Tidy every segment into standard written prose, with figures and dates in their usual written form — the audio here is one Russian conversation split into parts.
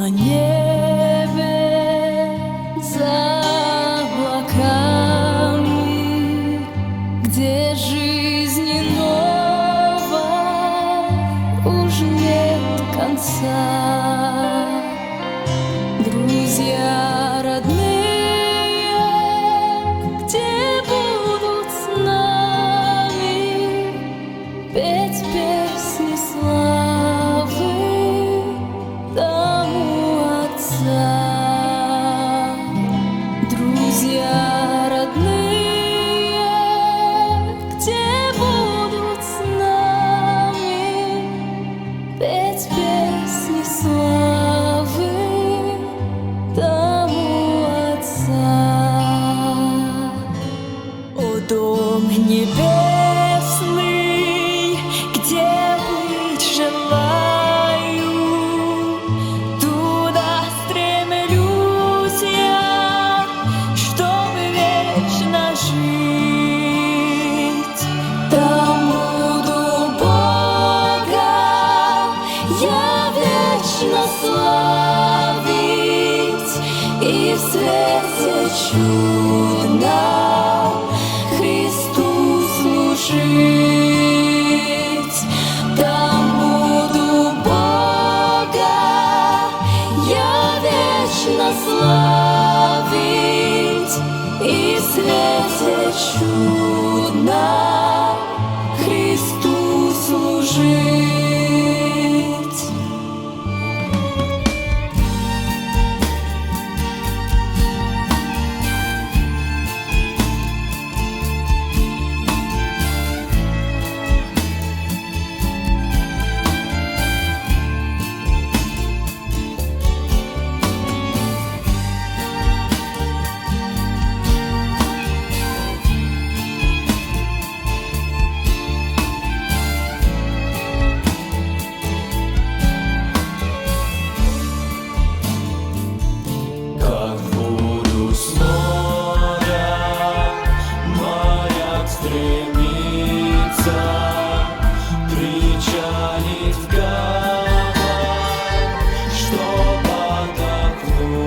На небе за облаками, где жизни новой уж нет конца. Друзья родные, где будут с нами петь песни славы тому Отца. Друзья родные, где будут с нами петь песни славы тому Отца. О, дом небесный, где быть желаю, туда стремлюсь я, чтобы вечно жить. Там буду Бога я вечно славить и в свете чудном Христу служить. Там буду Бога я вечно славить и в свете чудном Христу служить. Как в бурю с моря моряк стремится, причалит в гавань, чтоб отдохнуть.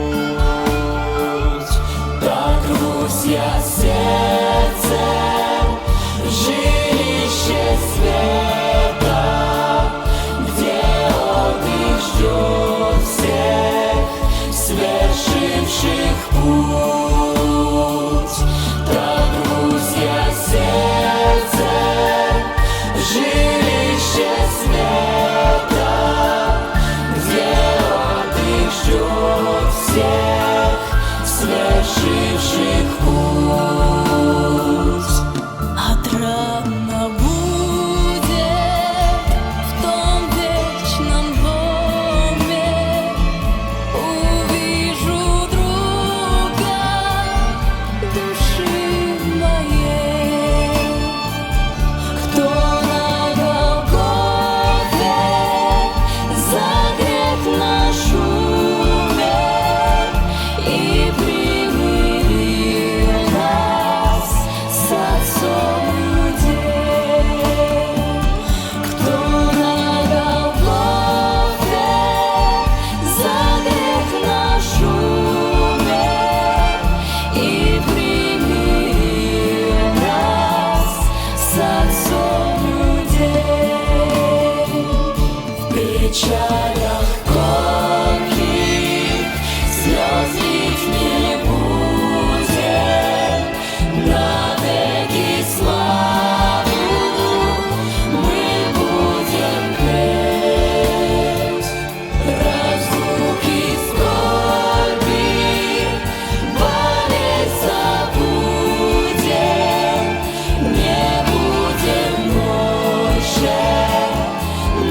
Так рвусь я сердцем в жилище света, где отдых ждет всех свершивших путь. Так рвусь я сердцем в жилище света, где отдых ждет всех свершивших путь. Отрадно будет в том вечном доме, увижу друга души моей. Кто на Голгофе за грех наш умер и примирил нас с Отцом людей. Кто на Голгофе за грех наш умер и примирил нас с Отцом людей. В печалях горьких слез лить не будем, навеки славу мы будем петь. Разлуки скорби, болезнь забудем, не будем больше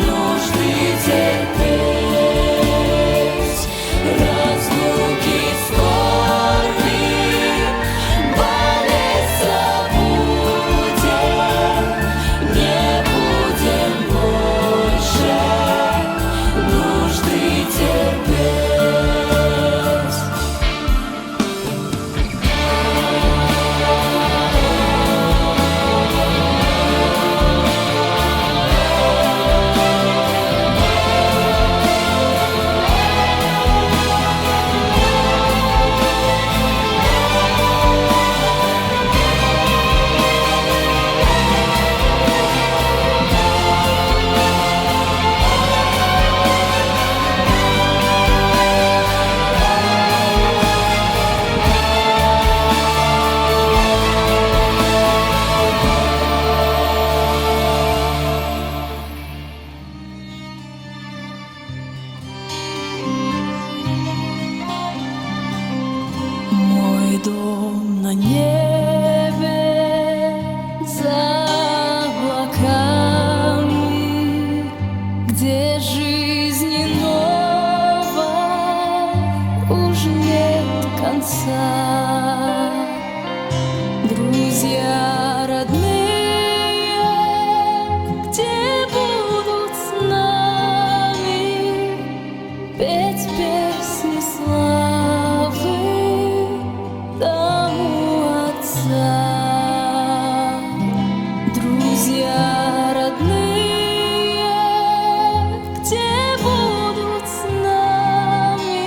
нужды терпеть. Отца. Друзья родные, где будут с нами петь песни славы тому Отца. Друзья родные, где будут с нами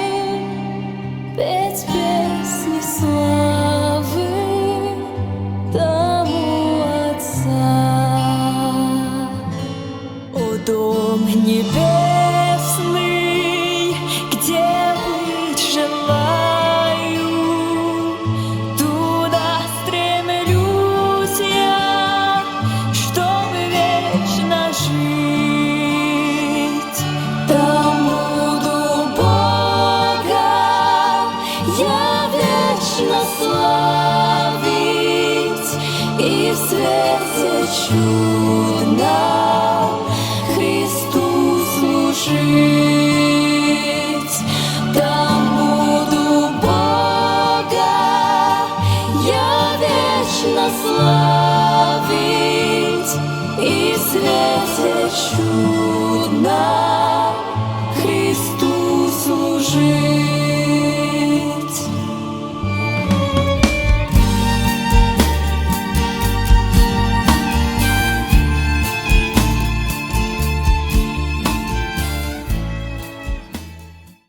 петь песни славы тому Отца. О, дом небесный, где быть желаю, туда стремлюсь я, чтобы вечно жить. Там буду Бога я вечно славить и в свете чудном Христу служить. Там буду Бога я вечно славить и в свете чудном Христу служить.